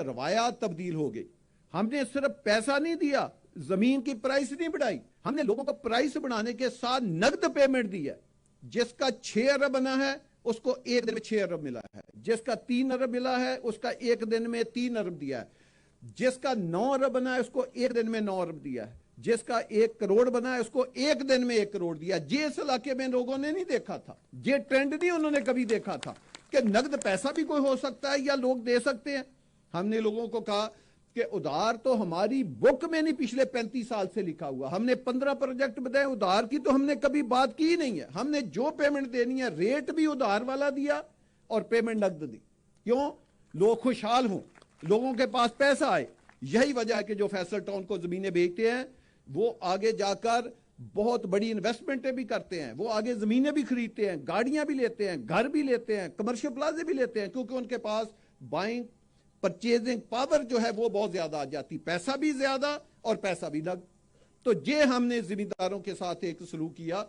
روایات تبدیل ہو گئی. ہم نے صرف پیسہ نہیں دیا, زمین کی پرائس نہیں بڑھائی, ہم نے لوگوں کو پرائس بڑھانے کے ساتھ نقد پیمنٹ دی ہے. جس کا 6 ارب بنا ہے اس کو ایک دن میں 6 ارب ملا ہے, جس کا 3 ارب ملا ہے اس کا ایک دن میں 3 ارب دیا ہے, جس کا 9 ارب بنا ہے اس کو ایک دن میں 9 ارب دیا ہے, جس کا 1 کروڑ بنا ہے اس کو ایک دن میں 1 کروڑ دیا. یہ اس علاقے میں لوگوں نے نہیں دیکھا تھا, یہ ٹرینڈ نہیں انہوں نے کبھی دیکھا تھا کہ نقد پیسہ بھی کوئی ہو سکتا ہے یا لوگ دے سکتے ہیں. ہم نے لوگوں کو کہا کہ ادھار تو ہماری بک میں نہیں پچھلے 35 سال سے لکھا ہوا, ہم نے 15 پروجیکٹ بتائے, ادھار کی تو ہم نے کبھی بات کی نہیں ہے. ہم نے جو پیمنٹ دینی ہے ریٹ بھی ادھار والا دیا اور پیمنٹ نقد دی. کیوں؟ لوگ خوشحال ہوں, لوگوں کے پاس پیسہ آئے. یہی وجہ ہے کہ جو فیصل ٹاؤن کو زمینیں بیچتے ہیں وہ آگے جا کر بہت بڑی انویسٹمنٹیں بھی کرتے ہیں, وہ آگے زمینیں بھی خریدتے ہیں, گاڑیاں بھی لیتے ہیں, گھر بھی لیتے ہیں, کمرشل پلازے بھی لیتے ہیں, کیونکہ ان کے پاس بائنگ پرچیزنگ پاور جو ہے وہ بہت زیادہ آ جاتی, پیسہ بھی زیادہ اور پیسہ بھی نقد. تو یہ ہم نے زمینداروں کے ساتھ ایک سلوک کیا.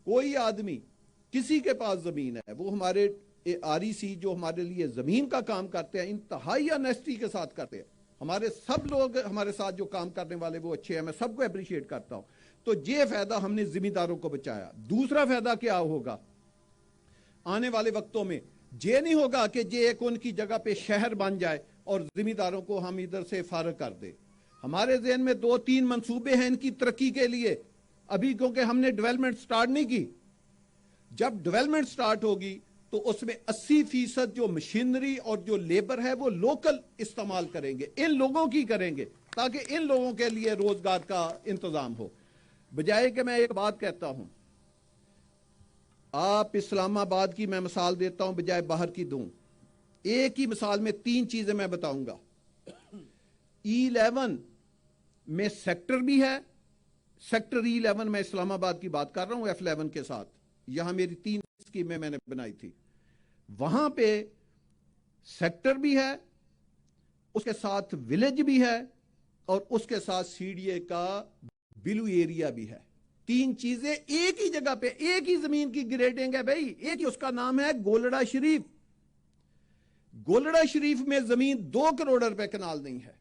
کوئی آدمی کسی کے پاس زمین ہے, وہ ہمارے REC جو ہمارے لیے زمین کا کام کرتے ہیں انتہائی آنیسٹی کے ساتھ کرتے ہیں. ہمارے سب لوگ ہمارے ساتھ جو کام کرنے والے وہ اچھے ہیں, میں سب کو اپریشیٹ کرتا ہوں. تو یہ فائدہ ہم نے زمینداروں کو بچایا. دوسرا فائدہ کیا ہوگا آنے والے وقتوں میں؟ یہ نہیں ہوگا کہ یہ ایک ان کی جگہ پہ شہر بن جائے اور زمینداروں کو ہم ادھر سے فارغ کر دیں. ہمارے ذہن میں 2-3 منصوبے ہیں ان کی ترقی کے لیے ابھی, کیونکہ ہم نے ڈیولپمنٹ سٹارٹ نہیں کی. جب ڈیولپمنٹ سٹارٹ ہوگی تو اس میں 80% جو مشینری اور جو لیبر ہے وہ لوکل استعمال کریں گے, ان لوگوں کی کریں گے, تاکہ ان لوگوں کے لیے روزگار کا انتظام ہو. بجائے کہ میں ایک بات کہتا ہوں, آپ اسلام آباد کی میں مثال دیتا ہوں بجائے باہر کی دوں. ایک ہی مثال میں 3 چیزیں میں بتاؤں گا. E11 میں سیکٹر بھی ہے, سیکٹر E11 میں اسلام آباد کی بات کر رہا ہوں F11 کے ساتھ, یہاں میری 3 اسکیمیں میں نے بنائی تھی. وہاں پہ سیکٹر بھی ہے, اس کے ساتھ ولیج بھی ہے, اور اس کے ساتھ CDA کا بلو ایریا بھی ہے. 3 چیزیں ایک ہی جگہ پہ, ایک ہی زمین کی گریڈنگ ہے بھائی, ایک ہی, اس کا نام ہے گولڑا شریف. گولڑا شریف میں زمین 2 کروڑ روپے کنال نہیں ہے.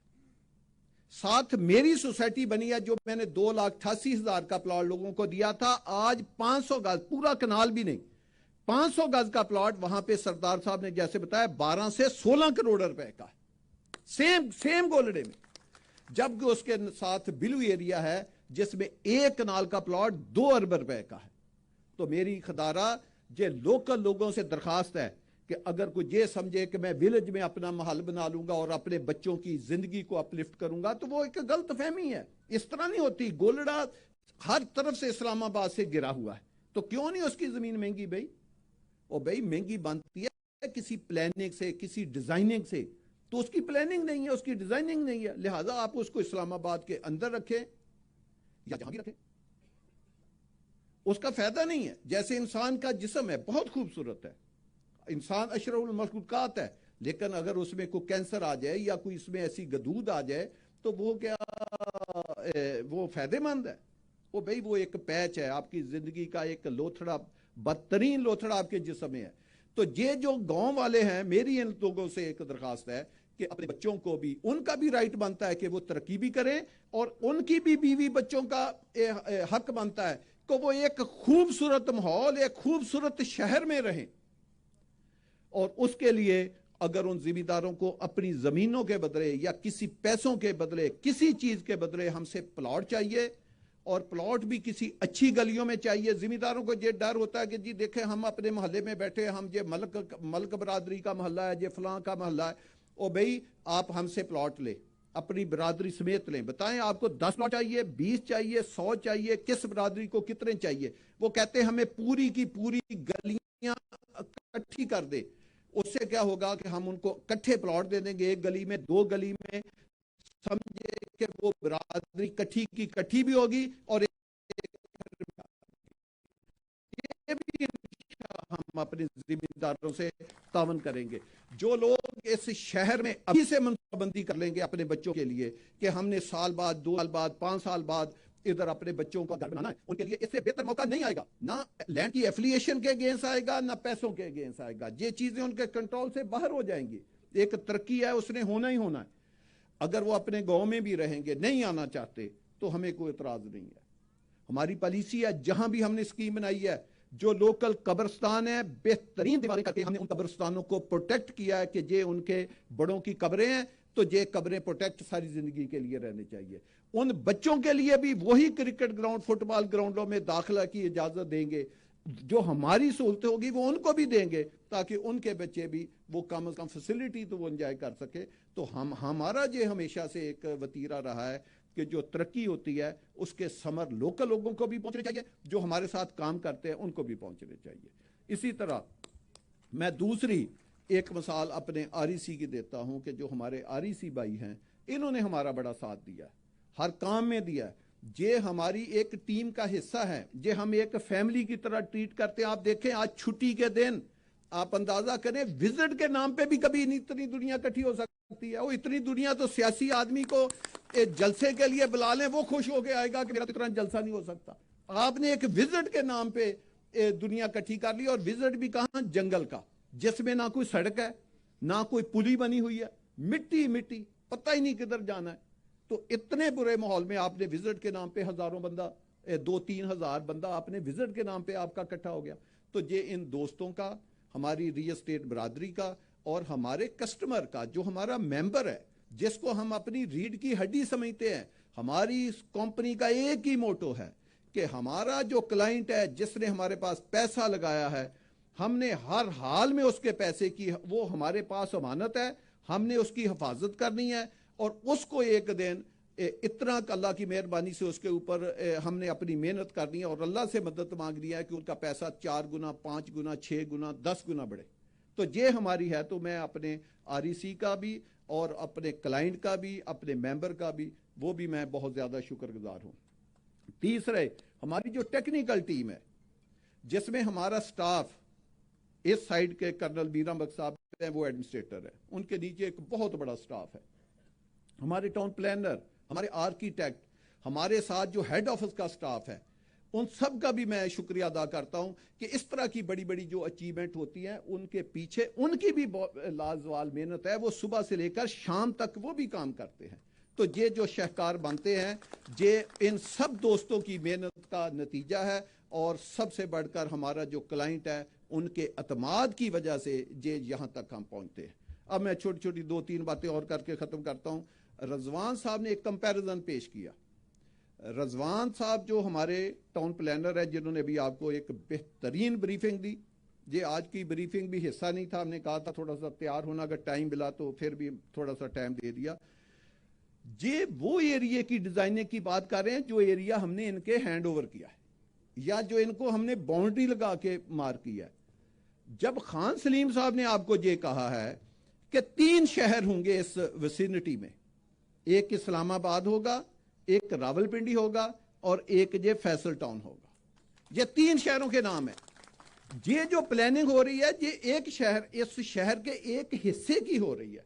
ساتھ میری سوسائٹی بنی ہے جو میں نے 2,88,000 کا پلاٹ لوگوں کو دیا تھا. آج 500 گز, پورا کنال بھی نہیں, 500 گز کا پلاٹ وہاں پہ سردار صاحب نے جیسے بتایا 12 سے 16 کروڑ روپے کا, سیم گولڑے میں. جبکہ اس کے ساتھ بلو ایریا ہے جس میں 1 کنال کا پلاٹ 2 ارب روپے کا ہے. تو میری خدارہ یہ لوکل لوگوں سے درخواست ہے کہ اگر کوئی یہ سمجھے کہ میں ویلج میں اپنا محل بنا لوں گا اور اپنے بچوں کی زندگی کو اپلفٹ کروں گا, تو وہ ایک غلط فہمی ہے. اس طرح نہیں ہوتی. گولڑا ہر طرف سے اسلام آباد سے گرا ہوا ہے, تو کیوں نہیں اس کی زمین مہنگی بھائی؟ اور بھائی مہنگی بنتی ہے کسی پلاننگ سے, کسی ڈیزائننگ سے. تو اس کی پلاننگ نہیں ہے, اس کی ڈیزائننگ نہیں ہے, لہٰذا آپ اس کو اسلام آباد کے اندر رکھیں یا جہاں بھی رکھیں, اس کا فائدہ نہیں ہے. جیسے انسان کا جسم ہے بہت خوبصورت ہے, انسان اشرف المخلوقات ہے, لیکن اگر اس میں کوئی کینسر آ جائے یا کوئی اس میں ایسی گدود آ جائے تو وہ کیا وہ فائدہ مند ہے؟ وہ بھائی وہ ایک پیچ ہے آپ کی زندگی کا, ایک لوتھڑا, بدترین لوتھڑا آپ کے جسم میں ہے. تو یہ جو گاؤں والے ہیں, میری ان لوگوں سے ایک درخواست ہے کہ اپنے بچوں کو بھی, ان کا بھی رائٹ بنتا ہے کہ وہ ترقی بھی کریں, اور ان کی بھی بیوی بچوں کا حق بنتا ہے کہ وہ ایک خوبصورت ماحول, ایک خوبصورت شہر میں رہیں. اور اس کے لیے اگر ان زمینداروں کو اپنی زمینوں کے بدلے یا کسی پیسوں کے بدلے, کسی چیز کے بدلے ہم سے پلاٹ چاہیے, اور پلاٹ بھی کسی اچھی گلیوں میں چاہیے. زمینداروں کو یہ ڈر ہوتا ہے کہ جی دیکھیں ہم اپنے محلے میں بیٹھے, ہم یہ ملک برادری کا محلہ ہے, یہ فلاں کا محلہ ہے. او بھائی آپ ہم سے پلاٹ لیں, اپنی برادری سمیت لیں, بتائیں آپ کو 10 پلاٹ چاہیے, 20 چاہیے, 100 چاہیے, کس برادری کو کتنے چاہیے. وہ کہتے ہیں ہمیں پوری کی پوری گلیاں اکٹھی کر دے. اس سے کیا ہوگا کہ ہم ان کو کٹھے پلاٹ دے دیں گے, 1 گلی میں, 2 گلی میں, سمجھے کہ وہ برادری کٹھی کی کٹھی بھی ہوگی, اور یہ بھی ہم اپنے زمینداروں سے تعاون کریں گے. جو لوگ اس شہر میں ابھی سے منصوبہ بندی کر لیں گے اپنے بچوں کے لیے کہ ہم نے سال بعد, 2 سال بعد, 5 سال بعد ادھر اپنے بچوں کا گھر بنانا ہے, ان کے لیے اس سے بہتر موقع نہیں آئے گا. نہ لینڈ کی ایفیلیشن کے اگینسٹ آئے گا, نہ پیسوں کے اگینسٹ آئے گا. یہ چیزیں ان کے کنٹرول سے باہر ہو جائیں گی. ایک ترقی ہے, اس نے ہونا ہی ہونا ہے. اگر وہ اپنے گاؤں میں بھی رہیں گے, نہیں آنا چاہتے, تو ہمیں کوئی اعتراض نہیں ہے. ہماری پالیسی ہے, جہاں بھی ہم نے اسکیم بنائی ہے, جو لوکل قبرستان ہے بہترین دیواریں کر کے ہم نے ان قبرستانوں کو پروٹیکٹ کیا ہے کہ یہ ان کے بڑوں کی قبریں ہیں, تو یہ قبریں پروٹیکٹ ساری زندگی کے لیے رہنے چاہیے. ان بچوں کے لیے بھی وہی کرکٹ گراؤنڈ, فٹ بال گراؤنڈوں میں داخلہ کی اجازت دیں گے. جو ہماری سہولتیں ہوگی وہ ان کو بھی دیں گے, تاکہ ان کے بچے بھی وہ کم از کم فیسلٹی تو وہ انجوائے کر سکے. تو ہمارا یہ ہمیشہ سے ایک وتیرہ رہا ہے کہ جو ترقی ہوتی ہے اس کے ثمر لوکل لوگوں کو بھی پہنچنے چاہیے, جو ہمارے ساتھ کام کرتے ہیں ان کو بھی پہنچنے چاہیے. اسی طرح میں دوسری ایک مثال اپنے REC کی دیتا ہوں کہ جو ہمارے REC بھائی ہیں, انہوں نے ہمارا بڑا ساتھ دیا ہے, ہر کام میں دیا ہے. یہ ہماری ایک ٹیم کا حصہ ہے, یہ ہم ایک فیملی کی طرح ٹریٹ کرتے ہیں. آپ دیکھیں آج چھٹی کے دن آپ اندازہ کریں, وزٹ کے نام پہ بھی کبھی اتنی دنیا اکٹھی ہو سکتی ہے. وہ اتنی دنیا تو سیاسی آدمی کو جلسے کے لیے بلا لیں, وہ خوش ہو کے آئے گا کہ میرا اتنا جلسہ نہیں ہو سکتا. آپ نے ایک وزٹ کے نام پہ دنیا اکٹھی کر لی, اور وزٹ بھی کہاں, جنگل کا, جس میں نہ کوئی سڑک ہے, نہ کوئی پلی بنی ہوئی ہے, مٹی مٹی, پتہ ہی نہیں کدھر جانا ہے. تو اتنے برے ماحول میں آپ نے وزٹ کے نام پہ ہزاروں بندہ, 2-3 ہزار بندہ آپ نے وزٹ کے نام پہ آپ کا اکٹھا ہو گیا. تو یہ ان دوستوں کا, ہماری ریل اسٹیٹ برادری کا, اور ہمارے کسٹمر کا, جو ہمارا ممبر ہے, جس کو ہم اپنی ریڑھ کی ہڈی سمجھتے ہیں. ہماری اس کمپنی کا ایک ہی موٹو ہے کہ ہمارا جو کلائنٹ ہے, جس نے ہمارے پاس پیسہ لگایا ہے, ہم نے ہر حال میں اس کے پیسے کی, وہ ہمارے پاس امانت ہے, ہم نے اس کی حفاظت کرنی ہے. اور اس کو ایک دن اتنا اللہ کی مہربانی سے اس کے اوپر ہم نے اپنی محنت کرنی ہے, اور اللہ سے مدد مانگنی ہے کہ ان کا پیسہ 4 گنا 5 گنا 6 گنا 10 گنا بڑھے. تو یہ ہماری ہے. تو میں اپنے REC کا بھی, اور اپنے کلائنٹ کا بھی, اپنے ممبر کا بھی, وہ بھی میں بہت زیادہ شکر گزار ہوں. تیسرے, ہماری جو ٹیکنیکل ٹیم ہے, جس میں ہمارا سٹاف, اس سائڈ کے کرنل میرا بخش صاحب ہیں, وہ ایڈمنسٹریٹر ہے, ان کے نیچے ایک بہت بڑا سٹاف ہے. ہمارے ٹاؤن پلانر, ہمارے آرکیٹیکٹ, ہمارے ساتھ جو ہیڈ آفس کا سٹاف ہے, ان سب کا بھی میں شکریہ ادا کرتا ہوں کہ اس طرح کی بڑی بڑی جو اچیومنٹ ہوتی ہیں, ان کے پیچھے ان کی بھی لازوال محنت ہے. وہ صبح سے لے کر شام تک وہ بھی کام کرتے ہیں. تو یہ جو شہکار بنتے ہیں, یہ ان سب دوستوں کی محنت کا نتیجہ ہے. اور سب سے بڑھ کر ہمارا جو کلائنٹ ہے, ان کے اعتماد کی وجہ سے یہ یہاں تک ہم پہنچتے ہیں. اب میں چھوٹی چھوٹی 2-3 باتیں اور کر کے ختم کرتا ہوں. رضوان صاحب نے ایک کمپیریزن پیش کیا. رضوان صاحب جو ہمارے ٹاؤن پلانر ہے, جنہوں نے بھی آپ کو ایک بہترین بریفنگ دی. یہ آج کی بریفنگ بھی حصہ نہیں تھا, ہم نے کہا تھا تھوڑا سا تیار ہونا, اگر ٹائم ملا تو پھر بھی تھوڑا سا ٹائم دے دیا. یہ وہ ایریا کی ڈیزائننگ کی بات کر رہے ہیں جو ایریا ہم نے ان کے ہینڈ اوور کیا ہے, یا جو ان کو ہم نے باؤنڈری لگا کے مار کیا ہے. جب خان سلیم صاحب نے آپ کو یہ کہا ہے کہ 3 شہر ہوں گے اس وسینٹی میں, ایک اسلام آباد ہوگا, ایک راولپنڈی ہوگا, اور ایک یہ فیصل ٹاؤن ہوگا. یہ 3 شہروں کے نام ہیں. یہ جو پلاننگ ہو رہی ہے, یہ ایک شہر, اس شہر کے ایک حصے کی ہو رہی ہے.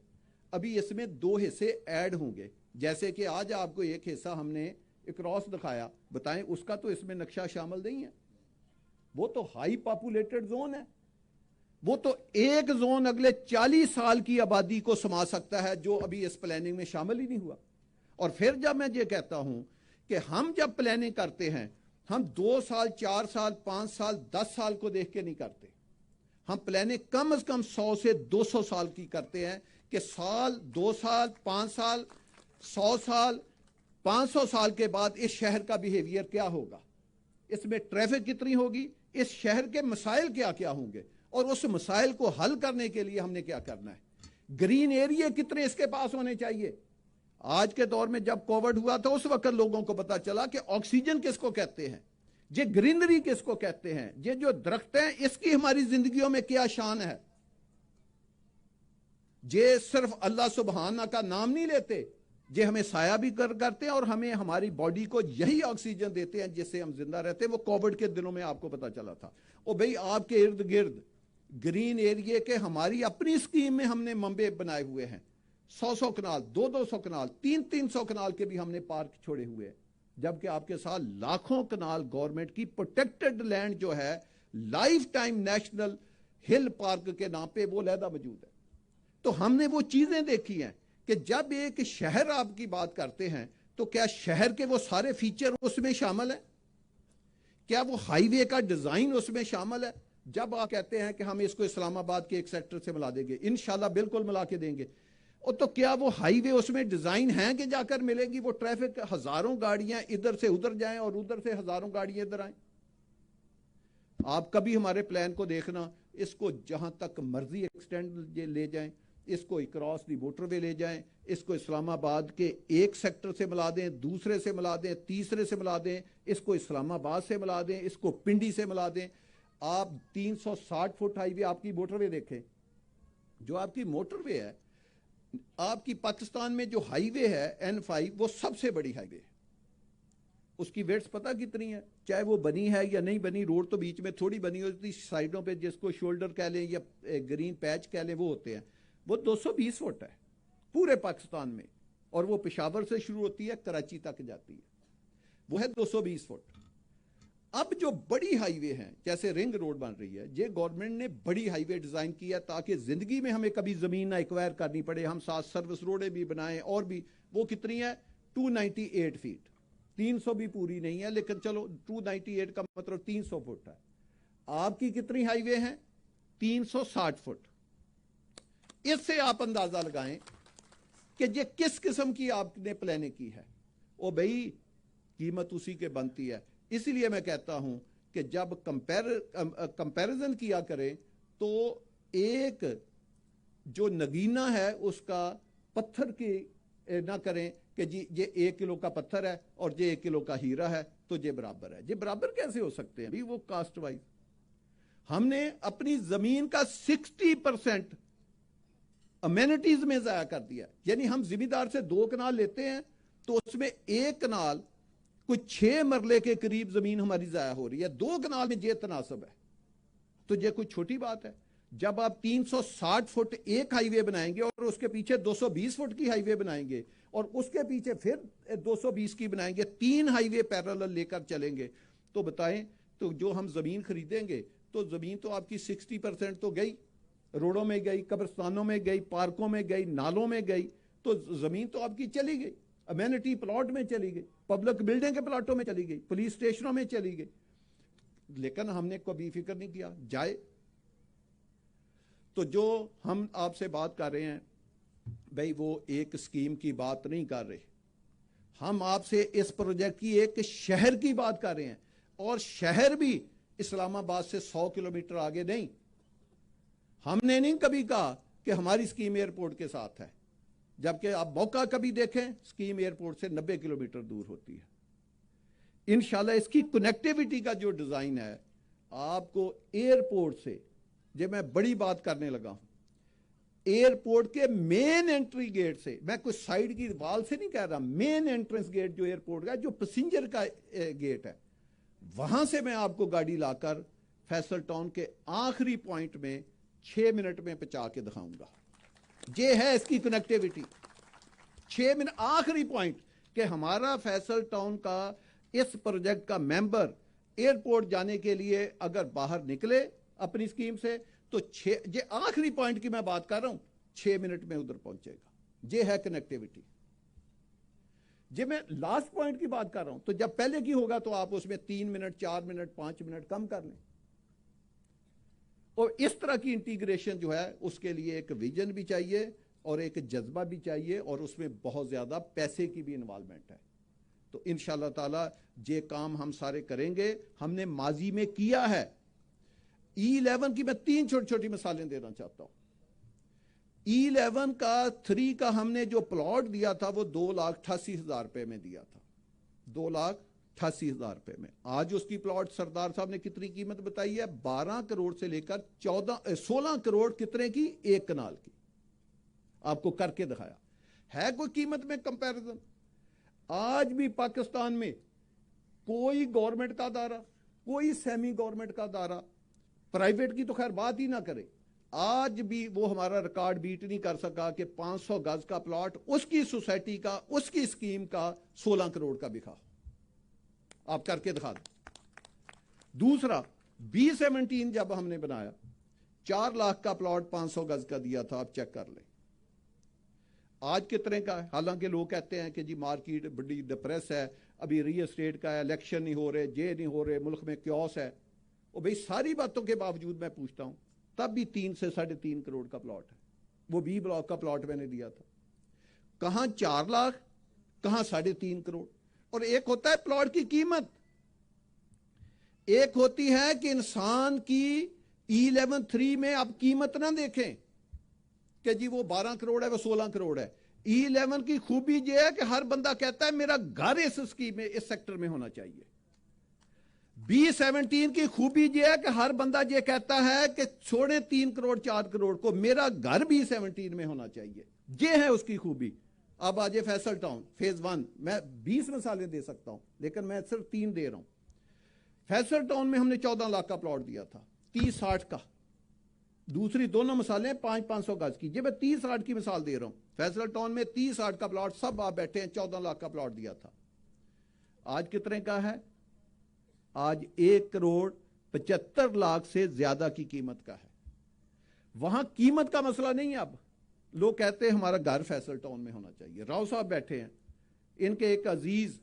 ابھی اس میں 2 حصے ایڈ ہوں گے. جیسے کہ آج آپ کو ایک حصہ ہم نے اکراس دکھایا, بتائیں اس کا تو اس میں نقشہ شامل نہیں ہے. وہ تو ہائی پاپولیٹڈ زون ہے. وہ تو ایک زون اگلے 40 سال کی آبادی کو سما سکتا ہے, جو ابھی اس پلاننگ میں شامل ہی نہیں ہوا. اور پھر جب میں یہ کہتا ہوں کہ ہم جب پلاننگ کرتے ہیں, ہم 2 سال 4 سال 5 سال 10 سال کو دیکھ کے نہیں کرتے. ہم پلاننگ کم از کم 100 سے 200 سال کی کرتے ہیں, کہ سال 2 سال 5 سال 100 سال 500 سال کے بعد اس شہر کا بیہیویئر کیا ہوگا, اس میں ٹریفک کتنی ہوگی, اس شہر کے مسائل کیا کیا ہوں گے, اور اس مسائل کو حل کرنے کے لیے ہم نے کیا کرنا ہے. گرین ایریا کتنے اس کے پاس ہونے چاہیے. آج کے دور میں جب کووڈ ہوا تو اس وقت لوگوں کو پتا چلا کہ آکسیجن کس کو کہتے ہیں, یہ گرینری کس کو کہتے ہیں, یہ جو درخت ہیں اس کی ہماری زندگیوں میں کیا شان ہے. یہ صرف اللہ سبحانہ کا نام نہیں لیتے, یہ ہمیں سایہ بھی کرتے ہیں, اور ہمیں ہماری باڈی کو یہی آکسیجن دیتے ہیں جس سے ہم زندہ رہتے ہیں. وہ کووڈ کے دنوں میں آپ کو پتا چلا تھا. اور بھئی آپ کے ارد گرد گرین ایریا کے ہماری اپنی اسکیم میں ہم نے منبع بنائے ہوئے ہیں. 100 کنال 200 کنال 300 کنال کے بھی ہم نے پارک چھوڑے ہوئے ہیں. جبکہ آپ کے ساتھ لاکھوں کنال گورنمنٹ کی پروٹیکٹڈ لینڈ جو ہے لائف ٹائم نیشنل ہل پارک کے نام پہ وہ علیحدہ موجود ہے. تو ہم نے وہ چیزیں دیکھی ہیں کہ جب ایک شہر آپ کی بات کرتے ہیں تو کیا شہر کے وہ سارے فیچر اس میں شامل ہیں؟ کیا وہ ہائی وے کا ڈیزائن اس میں شامل ہے؟ جب آپ کہتے ہیں کہ ہم اس کو اسلام آباد کے ایک سیکٹر سے ملا دیں گے، انشاءاللہ بالکل ملا کے دیں گے، اور تو کیا وہ ہائی وے اس میں ڈیزائن ہیں کہ جا کر ملے گی وہ ٹریفک ہزاروں گاڑیاں ادھر سے ادھر جائیں اور ادھر سے ہزاروں گاڑیاں ادھر آئیں؟ آپ کبھی ہمارے پلان کو دیکھنا، اس کو جہاں تک مرضی ایکسٹینڈ لے جائیں، اس کو اکراس دی موٹر وے لے جائیں، اس کو اسلام آباد کے ایک سیکٹر سے ملا دیں، دوسرے سے ملا دیں، تیسرے سے ملا دیں، اس کو اسلام آباد سے ملا دیں، اس کو پنڈی سے ملا دیں۔ آپ 360 فٹ ہائی وے آپ کی موٹر وے دیکھیں، جو آپ کی موٹر وے ہے، آپ کی پاکستان میں جو ہائی وے ہے N5 وہ سب سے بڑی ہائی وے ہے۔ اس کی ویٹس پتہ کتنی ہے؟ چاہے وہ بنی ہے یا نہیں بنی، روڈ تو بیچ میں تھوڑی بنی ہوتی، سائڈوں پہ جس کو شولڈر کہہ لیں یا گرین پیچ کہہ لیں وہ ہوتے ہیں، وہ 220 فٹ ہے پورے پاکستان میں، اور وہ پشاور سے شروع ہوتی ہے کراچی تک جاتی ہے، وہ ہے 220 فٹ۔ اب جو بڑی ہائی وے ہیں جیسے رنگ روڈ بن رہی ہے، یہ گورنمنٹ نے بڑی ہائی وے ڈیزائن کی ہے تاکہ زندگی میں ہمیں کبھی زمین نہ ایکوائر کرنی پڑے، ہم ساتھ سروس روڈیں بھی بنائیں، اور بھی وہ کتنی ہے 298 فٹ، 300 بھی پوری نہیں ہے لیکن چلو 298 کا مطلب 300 فٹ ہے۔ آپ کی کتنی ہائی وے ہیں؟ 360 فٹ۔ اس سے آپ اندازہ لگائیں کہ یہ کس قسم کی آپ نے پلاننگ کی ہے، او بھئی قیمت اسی کے بنتی ہے۔ اسی لیے میں کہتا ہوں کہ جب کمپیریزن کیا کریں تو ایک جو نگینہ ہے اس کا پتھر کی نہ کریں کہ جی یہ 1 کلو کا پتھر ہے اور یہ 1 کلو کا ہیرا ہے تو یہ برابر ہے۔ یہ برابر کیسے ہو سکتے ہیں بھی؟ وہ کاسٹ وائز ہم نے اپنی زمین کا 60% امینٹیز میں ضائع کر دیا، یعنی ہم ذمہ دار سے 2 کنال لیتے ہیں تو اس میں 1 کنال کوئی 6 مرلے کے قریب زمین ہماری ضائع ہو رہی ہے، 2 کنال میں یہ تناسب ہے، تو یہ کوئی چھوٹی بات ہے؟ جب آپ 360 فٹ ایک ہائی وے بنائیں گے اور اس کے پیچھے 220 فٹ کی ہائی وے بنائیں گے اور اس کے پیچھے پھر 220 کی بنائیں گے، 3 ہائی وے پیرالل لے کر چلیں گے، تو بتائیں تو جو ہم زمین خریدیں گے تو زمین تو آپ کی 60% تو گئی، روڈوں میں گئی، قبرستانوں میں گئی، پارکوں میں گئی، نالوں میں گئی، تو زمین تو آپ کی چلی گئی، امینٹی پلاٹ میں چلی گئی، پبلک بلڈنگ کے پلاٹوں میں چلی گئی، پولیس اسٹیشنوں میں چلی گئی، لیکن ہم نے کبھی فکر نہیں کیا جائے۔ تو جو ہم آپ سے بات کر رہے ہیں بھئی وہ ایک اسکیم کی بات نہیں کر رہے، ہم آپ سے اس پروجیکٹ کی ایک شہر کی بات کر رہے ہیں، اور شہر بھی اسلام آباد سے 100 کلومیٹر آگے نہیں۔ ہم نے نہیں کبھی کہا کہ ہماری اسکیم ایئرپورٹ کے ساتھ ہے، جبکہ آپ موقع کبھی دیکھیں اسکیم ایئرپورٹ سے 90 کلومیٹر دور ہوتی ہے۔ انشاءاللہ اس کی کنیکٹیوٹی کا جو ڈیزائن ہے آپ کو ایئرپورٹ سے، جب میں بڑی بات کرنے لگا ہوں، ایئرپورٹ کے مین انٹری گیٹ سے، میں کوئی سائیڈ کی وال سے نہیں کہہ رہا، مین انٹرنس گیٹ جو ایئرپورٹ کا جو پیسنجر کا گیٹ ہے، وہاں سے میں آپ کو گاڑی لا کر فیصل ٹاؤن کے آخری پوائنٹ میں 6 منٹ میں پہنچا کے دکھاؤں گا۔ یہ ہے اس کی کنیکٹیوٹی، 6 منٹ آخری پوائنٹ کہ ہمارا فیصل ٹاؤن کا اس پروجیکٹ کا ممبر ایئرپورٹ جانے کے لیے اگر باہر نکلے اپنی اسکیم سے تو یہ آخری پوائنٹ کی میں بات کر رہا ہوں، 6 منٹ میں ادھر پہنچے گا۔ یہ ہے کنیکٹیوٹی۔ جب میں لاسٹ پوائنٹ کی بات کر رہا ہوں تو جب پہلے کی ہوگا تو آپ اس میں 3 منٹ 4 منٹ 5 منٹ کم کر لیں، اور اس طرح کی انٹیگریشن جو ہے اس کے لیے ایک ویژن بھی چاہیے اور ایک جذبہ بھی چاہیے، اور اس میں بہت زیادہ پیسے کی بھی انوالومنٹ ہے۔ تو انشاءاللہ تعالی یہ کام ہم سارے کریں گے، ہم نے ماضی میں کیا ہے۔ E11 کی میں 3 چھوٹی چھوٹی مثالیں دینا چاہتا ہوں۔ E11 کا 3 کا ہم نے جو پلاٹ دیا تھا وہ 2,88,000 روپے میں دیا تھا، 2,88,000 روپے میں۔ آج اس کی پلاٹ سردار صاحب نے کتنی قیمت بتائی ہے؟ 12 کروڑ سے لے کر 16 کروڑ کتنے کی؟ 1 کنال کی۔ آپ کو کر کے دکھایا ہے کوئی قیمت میں کمپیریزن؟ آج بھی پاکستان میں کوئی گورنمنٹ کا ادارہ، کوئی سیمی گورنمنٹ کا ادارہ، پرائیویٹ کی تو خیر بات ہی نہ کرے، آج بھی وہ ہمارا ریکارڈ بیٹ نہیں کر سکا کہ 500 گز کا پلاٹ اس کی سوسائٹی کا، اس کی اسکیم کا 16 کروڑ کا بکا۔ آپ کر کے دکھا دیں۔ دوسرا B17 جب ہم نے بنایا 4 لاکھ کا پلاٹ 500 گز کا دیا تھا، آپ چیک کر لیں، آج کتنے کا ہے؟ حالانکہ لوگ کہتے ہیں کہ جی مارکیٹ بڑی ڈپریس ہے، ابھی ریل اسٹیٹ کا ہے، الیکشن نہیں ہو رہے، یہ نہیں ہو رہے، ملک میں کیوس ہے. اور بھئی ساری باتوں کے باوجود میں پوچھتا ہوں، تب بھی 3 سے 3.5 کروڑ کا پلاٹ ہے. وہ بی بلاک کا پلاٹ میں نے دیا تھا. کہاں 4 لاکھ، کہاں 3.5 کروڑ. اور ایک ہوتا ہے پلاٹ کی قیمت، ایک ہوتی ہے کہ انسان کی E11(3) میں آپ قیمت نہ دیکھیں کہ جی وہ 12 کروڑ ہے، وہ 16 کروڑ ہے. E11 کی خوبی یہ ہے کہ ہر بندہ کہتا ہے میرا گھر اس اسکیم میں، اس سیکٹر میں ہونا چاہیے. B17 کی خوبی یہ ہے کہ ہر بندہ یہ کہتا ہے کہ چھوڑیں 3 کروڑ 4 کروڑ کو، میرا گھر B17 میں ہونا چاہیے. یہ ہے اس کی خوبی. اب آجے فیصل ٹاؤن فیز 1، میں 20 مثالیں دے سکتا ہوں لیکن میں صرف 3 دے رہا ہوں. فیصل ٹاؤن میں ہم نے 14 لاکھ کا پلاٹ دیا تھا، 30-60 کا. دوسری دونوں مثالیں 500 گز کی. جب میں 30-60 کی مثال دے رہا ہوں، فیصل ٹاؤن میں 30-60 کا پلاٹ، سب آپ بیٹھے ہیں، 14 لاکھ کا پلاٹ دیا تھا. آج کتنے کا ہے؟ آج 1 کروڑ 75 لاکھ سے زیادہ کی قیمت کا ہے. وہاں قیمت کا مسئلہ نہیں ہے. اب لوگ کہتے ہیں ہمارا گھر فیصل ٹاؤن میں ہونا چاہیے. راؤ صاحب بیٹھے ہیں، ان کے ایک عزیز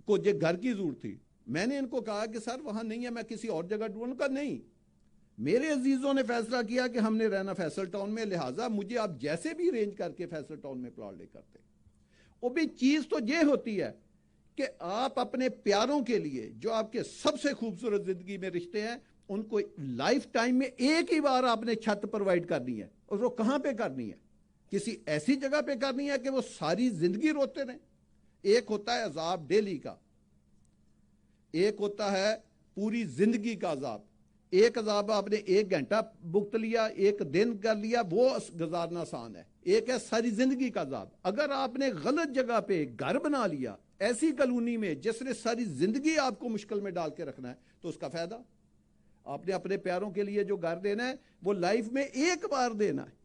کو یہ گھر کی ضرورت تھی. میں نے ان کو کہا کہ سر وہاں نہیں ہے، میں کسی اور جگہ ڈھونڈوں گا. نہیں، میرے عزیزوں نے فیصلہ کیا کہ ہم نے رہنا فیصل ٹاؤن میں، لہٰذا مجھے آپ جیسے بھی ارینج کر کے فیصل ٹاؤن میں پلاٹ لے کرتے. وہ بھی چیز تو یہ ہوتی ہے کہ آپ اپنے پیاروں کے لیے جو آپ کے سب سے خوبصورت زندگی میں رشتے ہیں، ان کو لائف ٹائم میں ایک ہی بار آپ نے چھت پرووائڈ کرنی ہے. اور وہ کہاں پہ کرنی ہے؟ کسی ایسی جگہ پہ کرنی ہے کہ وہ ساری زندگی روتے رہیں. ایک ہوتا ہے عذاب ڈیلی کا، ایک ہوتا ہے پوری زندگی کا عذاب. ایک عذاب آپ نے 1 گھنٹہ بھگت لیا، 1 دن کر لیا، وہ گزارنا آسان ہے. ایک ہے ساری زندگی کا عذاب. اگر آپ نے غلط جگہ پہ گھر بنا لیا ایسی کالونی میں جس نے ساری زندگی آپ کو مشکل میں ڈال کے رکھنا ہے، تو اس کا فائدہ؟ آپ نے اپنے پیاروں کے لیے جو گھر دینا ہے وہ لائف میں ایک بار دینا ہے،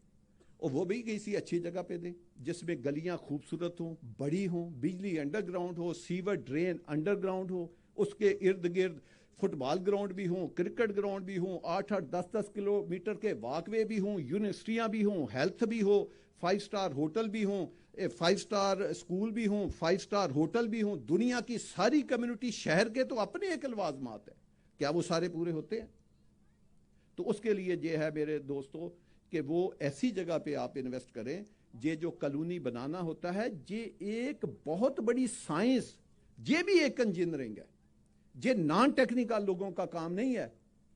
اور وہ بھی کسی اچھی جگہ پہ دیں جس میں گلیاں خوبصورت ہوں، بڑی ہوں، بجلی انڈر گراؤنڈ ہو، سیور ڈرین انڈر گراؤنڈ ہو، اس کے ارد گرد فٹ بال گراؤنڈ بھی ہوں، کرکٹ گراؤنڈ بھی ہوں، 8-8 10-10 کلومیٹر کے واک وے بھی ہوں، یونیورسٹیاں بھی ہوں، ہیلتھ بھی ہو، 5 سٹار ہوٹل بھی ہوں، 5 سٹار اسکول بھی ہوں، 5 سٹار ہوٹل بھی ہوں. دنیا کی ساری کمیونٹی، شہر کے تو اپنے ایک لوازمات ہیں، کیا وہ سارے پورے ہوتے ہیں؟ تو اس کے لیے یہ ہے میرے دوستو کہ وہ ایسی جگہ پہ آپ انویسٹ کریں. یہ جو کالونی بنانا ہوتا ہے یہ ایک بہت بڑی سائنس، یہ بھی ایک انجینئرنگ ہے. یہ نان ٹیکنیکل لوگوں کا کام نہیں ہے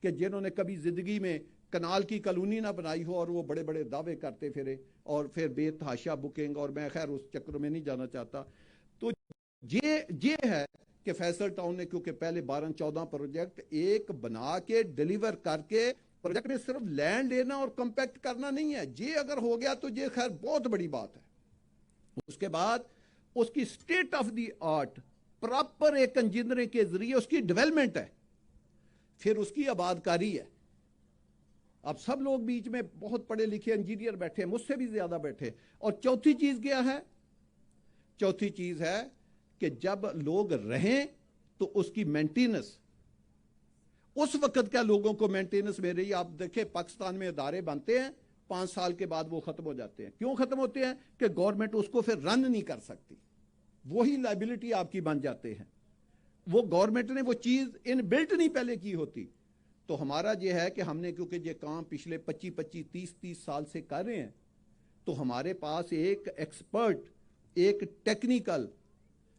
کہ جنہوں نے کبھی زندگی میں کنال کی کالونی نہ بنائی ہو اور وہ بڑے بڑے دعوے کرتے پھرے اور پھر بے تحاشا بکنگ، اور میں خیر اس چکر میں نہیں جانا چاہتا. تو یہ ہے کہ فیصل ٹاؤن نے کیونکہ پہلے 12-14 پروجیکٹ ایک بنا کے ڈیلیور کر کے، پروجیکٹ میں صرف لینڈ لینا اور کمپیکٹ کرنا نہیں ہے. یہ اگر ہو گیا تو یہ خیر بہت بڑی بات ہے. اس کے بعد اس کی state of the art proper ایک انجینئرنگ کے ذریعے اس کی ڈیولپمنٹ ہے، پھر اس کی آباد کاری ہے. اب سب لوگ بیچ میں بہت پڑھے لکھے انجینئر بیٹھے، مجھ سے بھی زیادہ بیٹھے. اور چوتھی چیز کیا ہے؟ چوتھی چیز ہے کہ جب لوگ رہیں تو اس کی مینٹیننس، اس وقت کیا لوگوں کو مینٹیننس مل رہی ہے. آپ دیکھیں پاکستان میں ادارے بنتے ہیں، 5 سال کے بعد وہ ختم ہو جاتے ہیں. کیوں ختم ہوتے ہیں؟ کہ گورنمنٹ اس کو پھر رن نہیں کر سکتی، وہی لائبلٹی آپ کی بن جاتے ہیں. وہ گورنمنٹ نے وہ چیز ان بلٹ نہیں پہلے کی ہوتی. تو ہمارا یہ ہے کہ ہم نے کیونکہ یہ کام پچھلے 25 30 سال سے کر رہے ہیں، تو ہمارے پاس ایک ایکسپرٹ، ایک ٹیکنیکل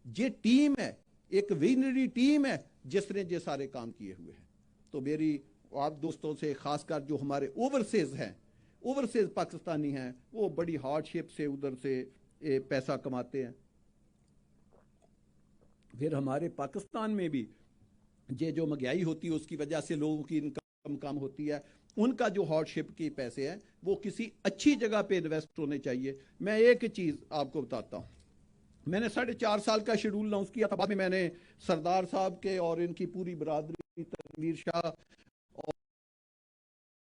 یہ ٹیم ہے، ایک ویژنری ٹیم ہے جس نے یہ سارے کام کیے ہوئے ہیں. تو میری آپ دوستوں سے خاص کر جو ہمارے اوورسیز ہیں، اوورسیز پاکستانی ہیں، وہ بڑی ہارڈ شپ سے ادھر سے پیسہ کماتے ہیں. پھر ہمارے پاکستان میں بھی یہ جو مہنگائی ہوتی ہے اس کی وجہ سے لوگوں کی انکم کم ہوتی ہے. ان کا جو ہارڈ شپ کے پیسے ہیں وہ کسی اچھی جگہ پہ انویسٹ ہونے چاہیے. میں ایک چیز آپ کو بتاتا ہوں. میں نے 4.5 سال کا شیڈول اناؤنس کیا تھا، بعد میں میں نے سردار صاحب کے اور ان کی پوری برادری، تنویر شاہ اور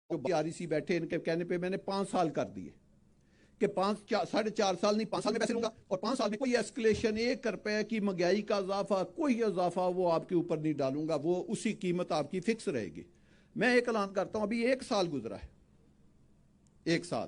جو آر ای سی بیٹھے، ان کے کہنے پہ میں نے 5 سال کر دیے کہ 4.5 سال نہیں، 5 سال میں پیسے لوں گا، اور 5 سال میں کوئی ایسکلیشن 1 روپے کی مہنگائی کا اضافہ، کوئی اضافہ وہ آپ کے اوپر نہیں ڈالوں گا، وہ اسی قیمت آپ کی فکس رہے گی. میں ایک اعلان کرتا ہوں، ابھی 1 سال گزرا ہے، 1 سال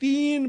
3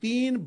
3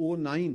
O9